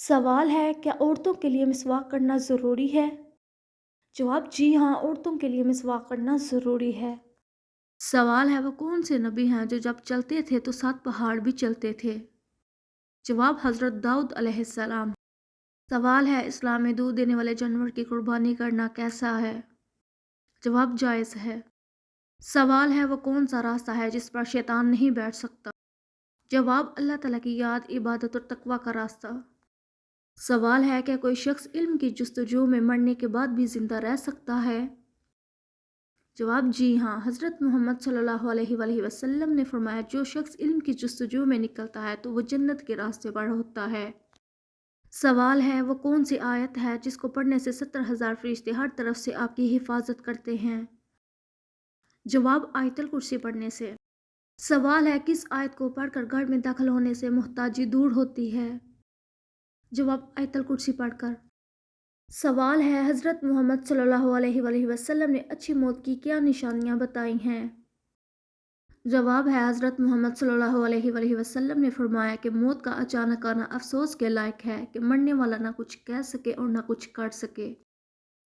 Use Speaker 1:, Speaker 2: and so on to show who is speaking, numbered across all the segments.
Speaker 1: سوال ہے کیا عورتوں کے لیے مسواک کرنا ضروری ہے؟ جواب جی ہاں، عورتوں کے لیے مسواک کرنا ضروری ہے۔ سوال ہے وہ کون سے نبی ہیں جو جب چلتے تھے تو 7 پہاڑ بھی چلتے تھے؟ جواب حضرت داؤد علیہ السلام۔ سوال ہے اسلام میں دودھ دینے والے جانور کی قربانی کرنا کیسا ہے؟ جواب جائز ہے۔ سوال ہے وہ کون سا راستہ ہے جس پر شیطان نہیں بیٹھ سکتا؟ جواب اللہ تعالیٰ کی یاد، عبادت اور تقوی کا راستہ۔ سوال ہے کہ کوئی شخص علم کی جستجو میں مرنے کے بعد بھی زندہ رہ سکتا ہے؟ جواب جی ہاں، حضرت محمد صلی اللہ علیہ وآلہ وسلم نے فرمایا جو شخص علم کی جستجو میں نکلتا ہے تو وہ جنت کے راستے پر ہوتا ہے۔ سوال ہے وہ کون سی آیت ہے جس کو پڑھنے سے 70,000 فرشتے ہر طرف سے آپ کی حفاظت کرتے ہیں؟ جواب آیت الکرسی پڑھنے سے۔ سوال ہے کس آیت کو پڑھ کر گھر میں داخل ہونے سے محتاجی دور ہوتی ہے؟ جواب آیت الکرسی پڑھ کر۔ سوال ہے حضرت محمد صلی اللہ علیہ وآلہ وسلم نے اچھی موت کی کیا نشانیاں بتائی ہیں؟ جواب ہے حضرت محمد صلی اللہ علیہ وآلہ وسلم نے فرمایا کہ موت کا اچانک آنا افسوس کے لائق ہے کہ مرنے والا نہ کچھ کہہ سکے اور نہ کچھ کر سکے۔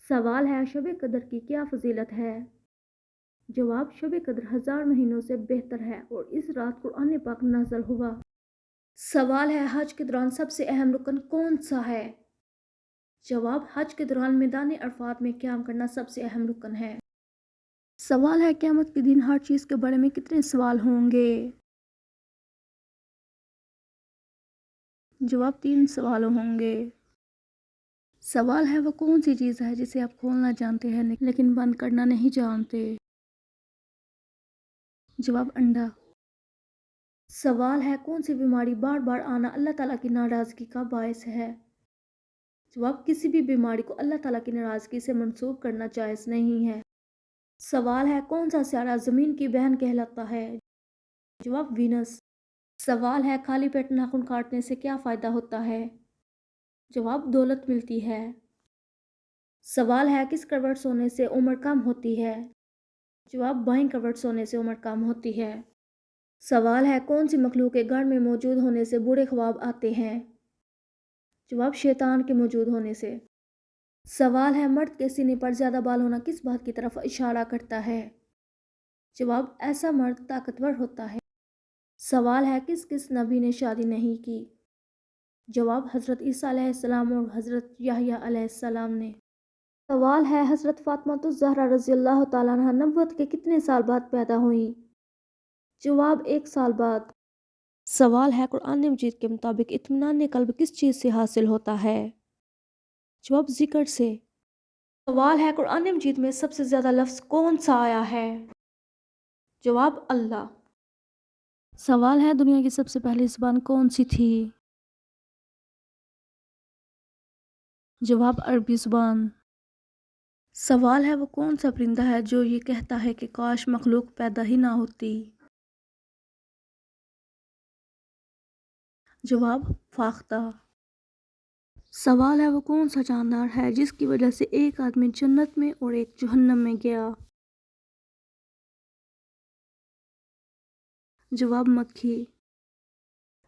Speaker 1: سوال ہے شب قدر کی کیا فضیلت ہے؟ جواب شب قدر 1000 مہینوں سے بہتر ہے اور اس رات قرآن پاک نازل ہوا۔ سوال ہے حج کے دوران سب سے اہم رکن کون سا ہے؟ جواب حج کے دوران میدان عرفات میں قیام کرنا سب سے اہم رکن ہے۔ سوال ہے قیامت کے دن ہر چیز کے بارے میں کتنے سوال ہوں گے؟ جواب 3 سوال ہوں گے۔ سوال ہے وہ کون سی چیز ہے جسے آپ کھولنا جانتے ہیں لیکن بند کرنا نہیں جانتے؟ جواب انڈا۔ سوال ہے کون سی بیماری بار بار آنا اللہ تعالیٰ کی ناراضگی کا باعث ہے؟ جواب کسی بھی بیماری کو اللہ تعالیٰ کی ناراضگی سے منسوب کرنا جائز نہیں ہے۔ سوال ہے کون سا سیارہ زمین کی بہن کہلاتا ہے؟ جواب وینس۔ سوال ہے خالی پیٹ ناخن کاٹنے سے کیا فائدہ ہوتا ہے؟ جواب دولت ملتی ہے۔ سوال ہے کس کروٹ سونے سے عمر کم ہوتی ہے؟ جواب بائیں کروٹ سونے سے عمر کم ہوتی ہے۔ سوال ہے کون سی مخلوق کے گھر میں موجود ہونے سے برے خواب آتے ہیں؟ جواب شیطان کے موجود ہونے سے۔ سوال ہے مرد کے سینے پر زیادہ بال ہونا کس بات کی طرف اشارہ کرتا ہے؟ جواب ایسا مرد طاقتور ہوتا ہے۔ سوال ہے کس کس نبی نے شادی نہیں کی؟ جواب حضرت عیسیٰ علیہ السلام اور حضرت یحییٰ علیہ السلام نے۔ سوال ہے حضرت فاطمہ الزہرا رضی اللہ تعالیٰ عنہا نبوت کے کتنے سال بعد پیدا ہوئیں؟ جواب 1 سال بعد۔ سوال ہے قرآن مجید کے مطابق اطمینان قلب کس چیز سے حاصل ہوتا ہے؟ جواب ذکر سے۔ سوال ہے قرآن مجید میں سب سے زیادہ لفظ کون سا آیا ہے؟ جواب اللہ۔ سوال ہے دنیا کی سب سے پہلی زبان کون سی تھی؟ جواب عربی زبان۔ سوال ہے وہ کون سا پرندہ ہے جو یہ کہتا ہے کہ کاش مخلوق پیدا ہی نہ ہوتی؟ جواب فاختہ۔ سوال ہے وہ کون سا جاندار ہے جس کی وجہ سے ایک آدمی جنت میں اور ایک جہنم میں گیا؟ جواب مکھی۔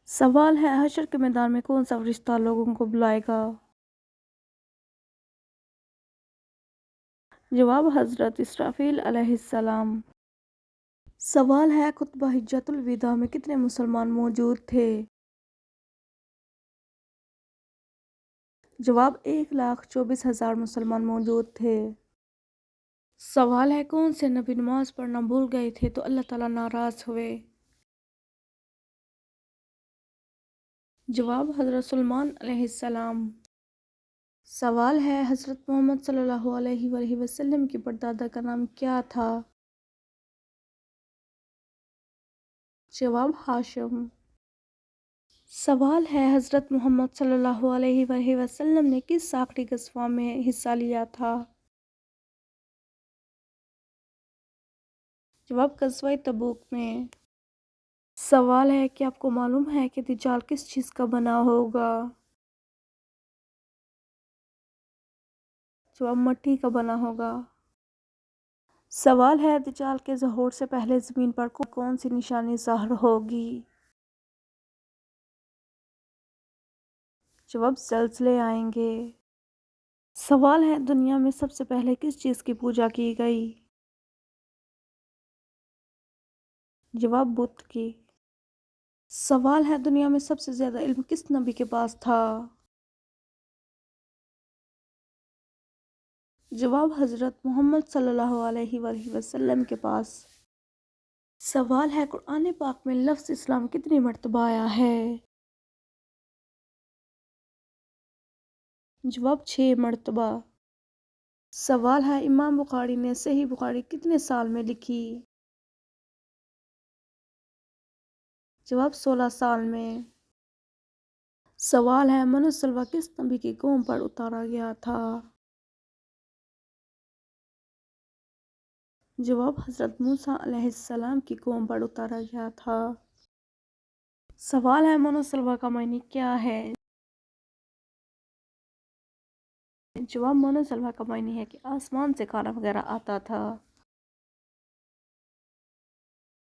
Speaker 1: سوال ہے حشر کے میدان میں کون سا فرشتہ لوگوں کو بلائے گا؟ جواب حضرت اسرافیل علیہ السلام۔ سوال ہے خطبہ حجۃ الوداع میں کتنے مسلمان موجود تھے؟ جواب 1,24,000 مسلمان موجود تھے۔ سوال ہے کون سے نبی نماز پڑھنا بھول گئے تھے تو اللہ تعالیٰ ناراض ہوئے؟ جواب حضرت سلیمان علیہ السلام۔ سوال ہے حضرت محمد صلی اللہ علیہ وآلہ وسلم کی پردادا کا نام کیا تھا؟ جواب ہاشم۔ سوال ہے حضرت محمد صلی اللہ علیہ وآلہ وسلم نے کس آخری غزوہ میں حصہ لیا تھا؟ جواب غزوہ تبوک میں۔ سوال ہے کہ آپ کو معلوم ہے کہ دجال کس چیز کا بنا ہوگا؟ جواب مٹی کا بنا ہوگا۔ سوال ہے دجال کے ظہور سے پہلے زمین پر کون سی نشانی ظاہر ہوگی؟ جواب زلزلے آئیں گے۔ سوال ہے دنیا میں سب سے پہلے کس چیز کی پوجا کی گئی؟ جواب بت کی۔ سوال ہے دنیا میں سب سے زیادہ علم کس نبی کے پاس تھا؟ جواب حضرت محمد صلی اللہ علیہ وآلہ وسلم کے پاس۔ سوال ہے قرآن پاک میں لفظ اسلام کتنی مرتبہ آیا ہے؟ جواب 6 مرتبہ۔ سوال ہے امام بخاری نے صحیح بخاری کتنے سال میں لکھی؟ جواب 16 سال میں۔ سوال ہے من سلوہ کس نبی کی قوم پر اتارا گیا تھا؟ جواب حضرت موسیٰ علیہ السلام کی قوم پر اتارا گیا تھا۔ سوال ہے من سلوہ کا معنی کیا ہے؟ جواب من سلوہ کا معنی ہے کہ آسمان سے کھانا وغیرہ آتا تھا۔